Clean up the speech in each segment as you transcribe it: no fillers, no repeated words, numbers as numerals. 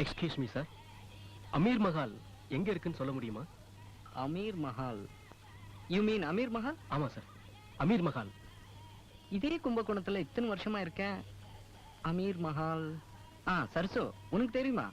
Excuse me sir, Amir Mahal எங்க இருக்குன்னு சொல்ல முடியுமா? அமீர் மஹால்? You mean Amir Mahal? ஆமா சார், அமீர் மஹால். இதே கும்பகோணத்துல இத்தனை வருஷமா இருக்கேன். அமீர் மஹால். சரசு, உனக்கு தெரியுமா?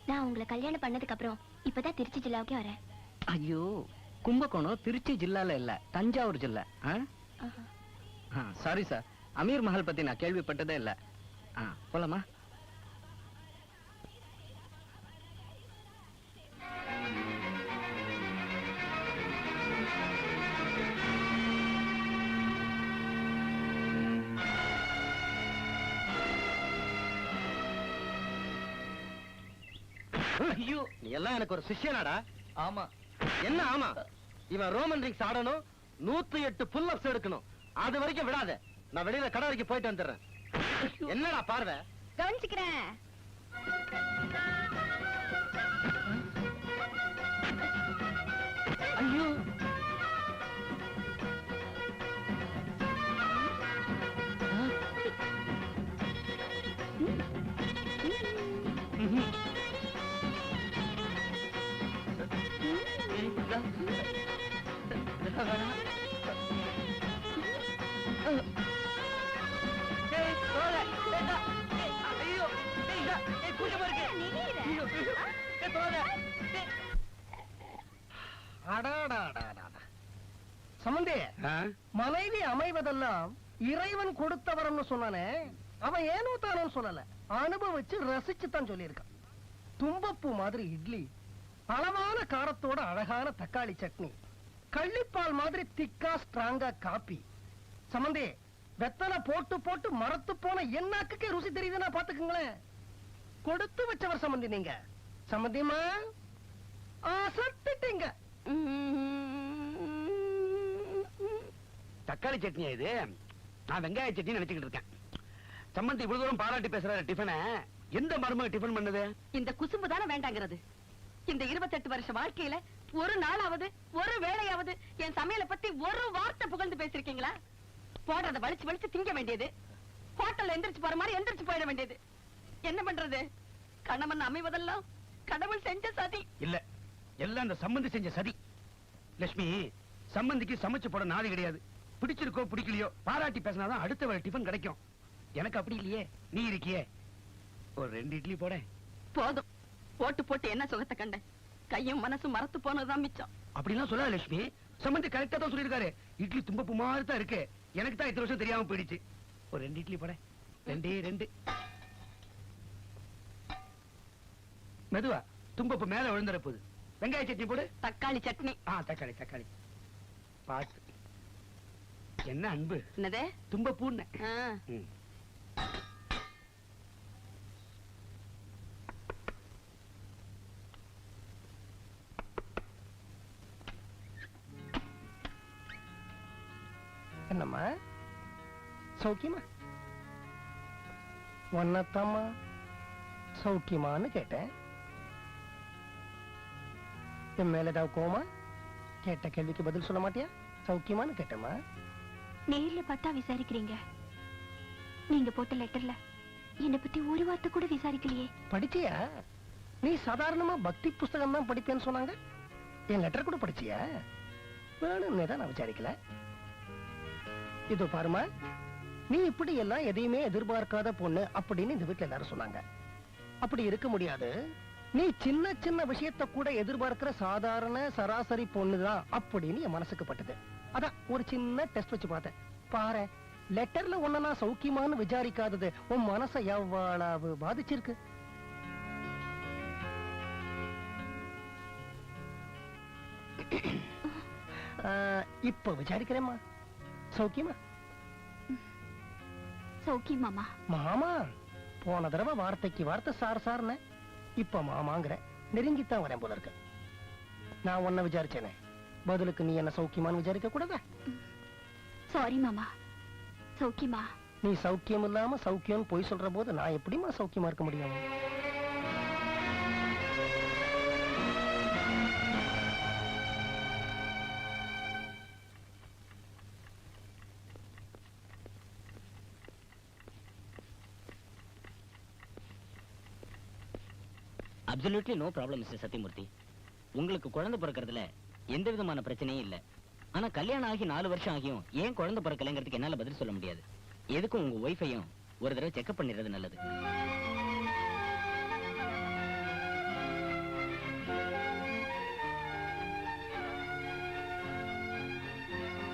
நான் உங்களை கல்யாணம் பண்ணதுக்கு அப்புறம் இப்பதான் திருச்சி ஜில்லாவுக்கே வரேன். ஐயோ, கும்பகோணம் திருச்சி ஜில்லால இல்ல, தஞ்சாவூர் ஜில்லா. சாரி சார், அமீர் மஹால் பத்தி நான் கேள்விப்பட்டதே இல்ல. போலாமா? ஐயோ, நீ எல்லாம் எனக்கு ஒரு சிஷ்யனாடா? ஆமா. என்ன ஆமா? இவன் ரோமன் ரிங்ஸ் ஆடணும், 108 புல் அப்ஸ் எடுக்கணும். அது வரைக்கும் விடாத. நான் வெளியில கடை வரைக்கும் போயிட்டு வந்துடுறேன். என்னடா பார்வை? கவனிச்சுக்கிறேன். ஐயோ, சம்பந்தி, மனைவி அமைவதெல்லாம் இறைவன் கொடுத்த வரம்னு சொன்னானே, அவன் ஏனோ தானோ சொல்லல, அனுபவிச்சு ரசிச்சு தான் சொல்லியிருக்கான். தும்பப்பூ மாதிரி இட்லி, அளவான காரத்தோட அழகான தக்காளி சட்னி, கள்ளிப்பால் மாதிரி திக்கா ஸ்ட்ராங்கா காப்பி. சம்பந்தி, வெத்தலை போட்டு போட்டு மரத்து போன என்னாக்கே ருசி தெரியுதுன்னா பாத்துக்குங்களேன். கொடுத்து வச்சவர் சம்பந்தி நீங்க. சம்பந்தியமா சத்திட்டீங்க. தக்காளி சட்னியா இது? நான் வெங்காய சட்னி நினைச்சுக்கிட்டு இருக்கேன். சம்பந்தி இவ்வளவு தூரம் பாராட்டி பேசுற டிஃபனை எந்த மருமக டிஃபன் பண்ணது? இந்த குசும்பு தானே வேண்டாங்கிறது. இந்த 28 வருஷ வாழ்க்கையில ஒரு நாளாவது, ஒரு வேளையாவது என் சமையலை பத்தி ஒரு வார்த்தை புகழ்ந்து பேசிருக்கீங்களா? போடுறத வலிச்சு வலிச்சு திங்க வேண்டியது, ஹோட்டல்ல எந்திரிச்சு போற மாதிரி எந்திரிச்சு போயிட வேண்டியது. என்ன பண்றது? கணவன் அமைவதெல்லாம் கடவுள் செஞ்ச சதி. இல்ல, எல்லாம் அந்த சம்பந்தி செஞ்ச சதி. லட்சுமி, சம்பந்திக்கு சமைச்சு போட நாதி கிடையாது. பிடிச்சிருக்கோ பிடிக்கலையோ பாராட்டி பேசினாதான் அடுத்த வேளை டிஃபன் கிடைக்கும். எனக்கு அப்படி இல்லையே, நீ இருக்கியே. ஒரு 2 இட்லி போட. போதும், போட்டு போட்டு என்ன சுகத்தை கண்ட. கையும் மனசும் மறத்து போனதுதான் மிச்சம். அப்படிலாம் சொல்லாத லட்சுமி, சம்பந்தி கரெக்டா தான் சொல்லியிருக்காரு. இட்லி தும்பப்பு மாதிரி தான் இருக்கு. எனக்கு தான் இத்தனை வருஷம் தெரியாம போயிடுச்சு. ஒரு 2 இட்லி போட. 2 மெதுவா, தும்பப்பு மேல விழுந்துற போகுது. வெங்காய சட்னி போடு. தக்காளி சட்னி. தக்காளி தக்காளி பாத்து. என்ன அன்பு? என்னதே? தும்பப்பூன்னு. என்னம்மா சௌக்கியமா? ஒன்னத்தம்மா சௌக்கியமான்னு கேட்டேன். என் மேல ஏதாவது கோமா? கேட்ட கேள்விக்கு பதில் சொல்ல மாட்டியா? சௌக்கியமான்னு கேட்டேம்மா. நேர்ல பார்த்தா விசாரிக்கிறீங்க, நீங்க போட்ட லெட்டர்ல என்னை பத்தி ஒரு வார்த்தை கூட விசாரிக்கலையே. படிச்சியா? நீ சாதாரணமா பக்தி புஸ்தகம் தான் படிப்பேன்னு சொன்னாங்க. என் லெட்டர் கூட படிச்சியா? வேணும்னே தான் நான் விசாரிக்கல. இதோ பாருமா, நீ இப்படி எல்லாம் எதையுமே எதிர்பார்க்காத பொண்ணு அப்படின்னு இந்த வீட்டுல எல்லாரும் சொன்னாங்க. அப்படி இருக்க முடியாது. நீ சின்ன சின்ன விஷயத்த கூட எதிர்பார்க்கிற சாதாரண சராசரி பொண்ணுதான் அப்படின்னு என் மனசுக்கு பட்டது. அதான் ஒரு சின்ன டெஸ்ட் வச்சு பார்த்தேன். பாரு, லெட்டர்ல ஒன்ன நான் சௌக்கியமானு விசாரிக்காதது உன் மனசை எவ்வளவு பாதிச்சிருக்கு. இப்ப விசாரிக்கிறேம்மா, சௌக்கியமா? சௌக்கியம் மாமா. மாமா? போன தடவை வார்த்தைக்கு வார்த்தை சார் சார்னு, இப்ப மாமாங்கிற. நெருங்கித்தான் வரேன் போல இருக்க. நான் உன்ன விசாரிச்சேனே, பதிலுக்கு நீ என்ன சௌக்கியமான்னு விசாரிக்க கூடாதா? சாரி மாமா. சௌக்கியமா? நீ சௌக்கியம் இல்லாம சௌக்கியம் போய் சொல்ற போது நான் எப்படிமா சௌக்கியமா இருக்க முடியும்? Absolutely no problem mister Sathyamurthy. உங்களுக்கு குழந்தை பிறக்கிறதுல எந்த விதமான பிரச்சனையும் இல்ல. ஆனா கல்யாணம் ஆகி 4 வருஷம் ஆகியும் ஏன் குழந்தை பிறக்கலைங்கிறதுக்கு என்னால பதில் சொல்ல முடியாது. எதுக்கும் உங்க ஒய்ஃபையும் ஒரு தடவை செக்அப் பண்ணிடுறது நல்லது.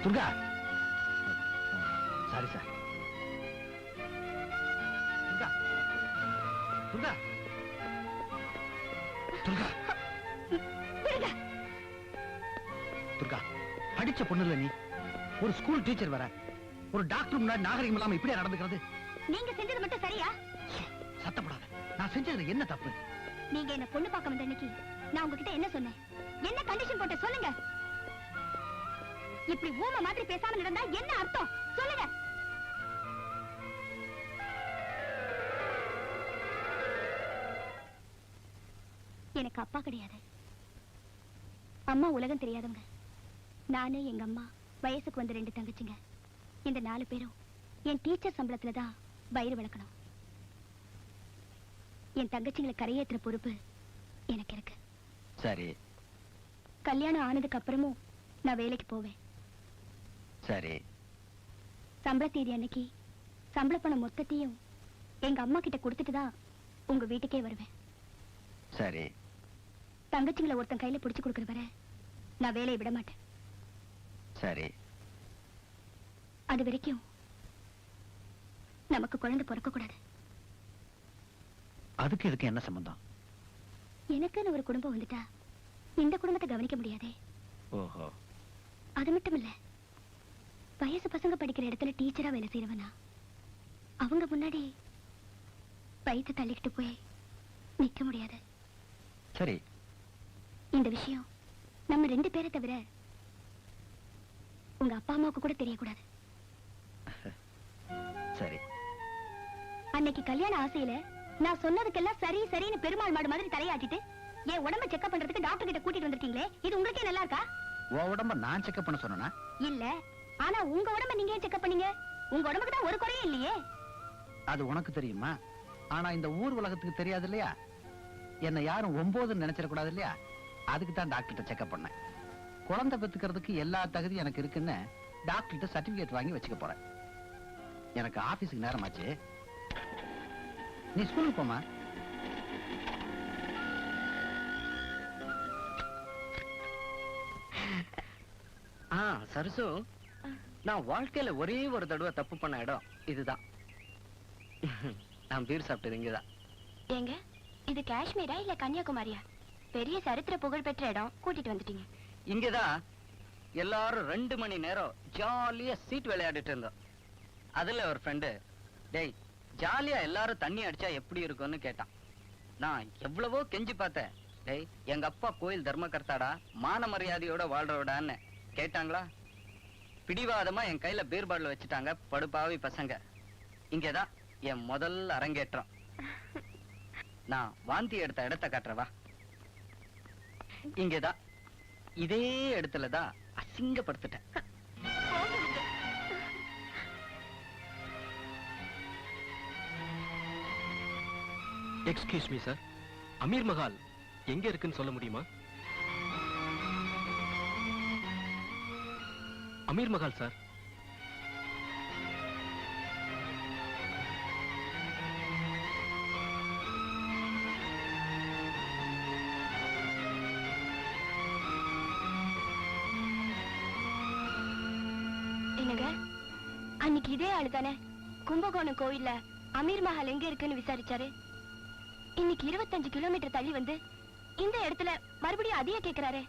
Durga, sorry sir. துர்கா, துர்கா, துர்கா, துர்கா, படிச்ச பொண்ணு இல்ல நீ. ஒரு ஸ்கூல் டீச்சர் வர, ஒரு டாக்டர் முன்னாடி நாகரிகம் இல்லாம இப்படியா நடந்துக்கிறது? நீங்க செஞ்சது மட்டும் சரியா? சத்தப்படாத. நான் செஞ்சதுல என்ன தப்பு? நீங்க என்ன பொண்ணு பார்க்க வந்த அன்னைக்கு நான் உங்ககிட்ட என்ன சொன்னேன்? என்ன கண்டிஷன் போட்ட சொல்லுங்க. இப்படி ஊம மாதிரி பேசாம நடந்தா என்ன அர்த்தம் சொல்லுங்க. எனக்கு அப்பா கிடையாது, அம்மா உலகம் தெரியாதவங்க. நானு, எங்க அம்மா, வயசுக்கு வந்த 2 தங்கச்சிங்க. இந்த 4 பேரும் என் டீச்சர் சம்பளத்துலதான் வயிறு வளர்க்கணும். என் தங்கச்சிங்களை கரையேற்றுற பொறுப்பு எனக்கு இருக்கு. சரி கல்யாணம் ஆனதுக்கு அப்புறமும் நான் வேலைக்கு போவேன். சரி. சம்பள தேதி அன்னைக்கு சம்பள பணம் மொத்தத்தையும் எங்க அம்மா கிட்ட கொடுத்துட்டு தான் உங்க வீட்டுக்கே வருவேன். சரி. தங்கச்சிங்களை ஒருத்தன் கையில பிடிச்சு கொடுக்குற வரை நான் வேலையை விட மாட்டேன். சரி. அது வரைக்கும் நமக்கு குழந்தை பிறக்க கூடாது. அதுக்கு இதுக்கு என்ன சம்பந்தம்? எனக்குன்னு ஒரு குடும்பம் வந்துட்டா இந்த குடும்பத்தை கவனிக்க முடியாதே. ஓஹோ. அது மட்டும் இல்ல, வயசு பசங்க படிக்கிற இடத்துல டீச்சரா வேலை செய்யறவனா அவங்க முன்னாடி வயிற்று தள்ளிக்கிட்டு போய் நிக்க முடியாது. சரி. இந்த விஷயம் நம்ம 2 பேரை தவிர உங்க அப்பா அம்மாவுக்கு கூட தெரியக்கூடாது. சரி. அன்னைக்கு கல்யாண ஆசையில நான் சொன்னதுக்கெல்லாம் சரி சரின்னு பெருமாள் மாடு மாதிரி தலையாட்டிட்டு என் உடம்ப செக்அப் பண்றதுக்கு டாக்டர் கிட்ட கூட்டிட்டு வந்திருக்கீங்களே, இது உங்களுக்கே நல்லா இருக்கா? உன் உடம்ப நான் செக்அப் பண்ண சொன்னா? இல்ல, ஆனா உங்க உடம்ப நீங்க ஏன் செக்அப் பண்ணீங்க? உங்க உடம்புக்கு தான் ஒரு குறையும் இல்லையே. அது உனக்கு தெரியுமா? ஆனா இந்த ஊர் உலகத்துக்கு தெரியாது இல்லையா? என்ன யாரும் 9 நினைச்சிட கூடாது இல்லையா? அதுக்கு தான் டாக்டர்கிட்ட செக்அப் பண்ணேன். குழந்தை பெத்துக்கிறதுக்கு எல்லா தகுதியும் எனக்கு இருக்குன்னு டாக்டர்கிட்ட சர்டிபிகேட் வாங்கி வச்சுக்க போறேன். எனக்கு ஆபீஸுக்கு நேரமாச்சு, நீ ஸ்கூலுக்கு போமா. சரசு, நான் வாழ்க்கையில ஒரே ஒரு தடவை தப்பு பண்ண இடம் இதுதான். நான் பீர் சாப்பிட்டது இங்கதான். ஏங்க, இது காஷ்மீரா இல்ல கன்னியாகுமரியா? பெரிய சரித்திர புகழ் பெற்ற இடம், கூட்டிட்டு வந்துட்டீங்க. இங்கதான் எல்லாரும் 2 மணி நேரம் ஜாலியா சீட் விளையாடிட்டு இருந்தோம். அதுல ஒரு ஃப்ரெண்டு, டேய் ஜாலியா எல்லாரும் தண்ணி அடிச்சா எப்படி இருக்கும்னு கேட்டான். நான் எவ்வளவோ கெஞ்சி பார்த்தேன். டேய், எங்க அப்பா கோயில் தர்மகர்த்தாடா, மான மரியாதையோட வாழ்றோடான்னு கேட்டாங்களா? பிடிவாதமா என் கையில பீர் பாட்டில் வச்சுட்டாங்க படுபாவி பசங்க. இங்கதான் என் முதல் அரங்கேற்றம். நான் வாந்தி எடுத்த இடத்தை காட்டுறவா. இங்கதான் இதே இடத்துலதான் அசிங்கப்படுத்திட்டேன். Excuse me sir, Amir Mahal எங்க இருக்குன்னு சொல்ல முடியுமா? அமீர் மஹால் சார். என்னங்க, அன்னைக்கு இதே ஆளு தானே கும்பகோணம் கோயில்ல அமீர் மஹால் எங்க இருக்குன்னு விசாரிச்சாரு? இன்னைக்கு 25 கிலோமீட்டர் தள்ளி வந்து இந்த இடத்துல மறுபடியும் அதையே கேக்குறாரு.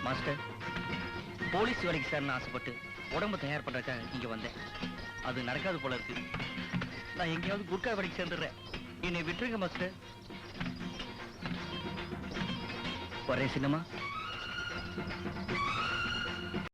மாஸ்டர், போலீஸ் வேலைக்கு சார்னு ஆசைப்பட்டு உடம்பு தயார் பண்றதுக்காக இங்க வந்தேன். அது நடக்காது போல இருக்கு. நான் எங்கேயாவது குர்கா வேலைக்கு சேர்ந்துடுறேன். என்னை விட்டுருங்க மாஸ்டர். ஒரே சின்னமா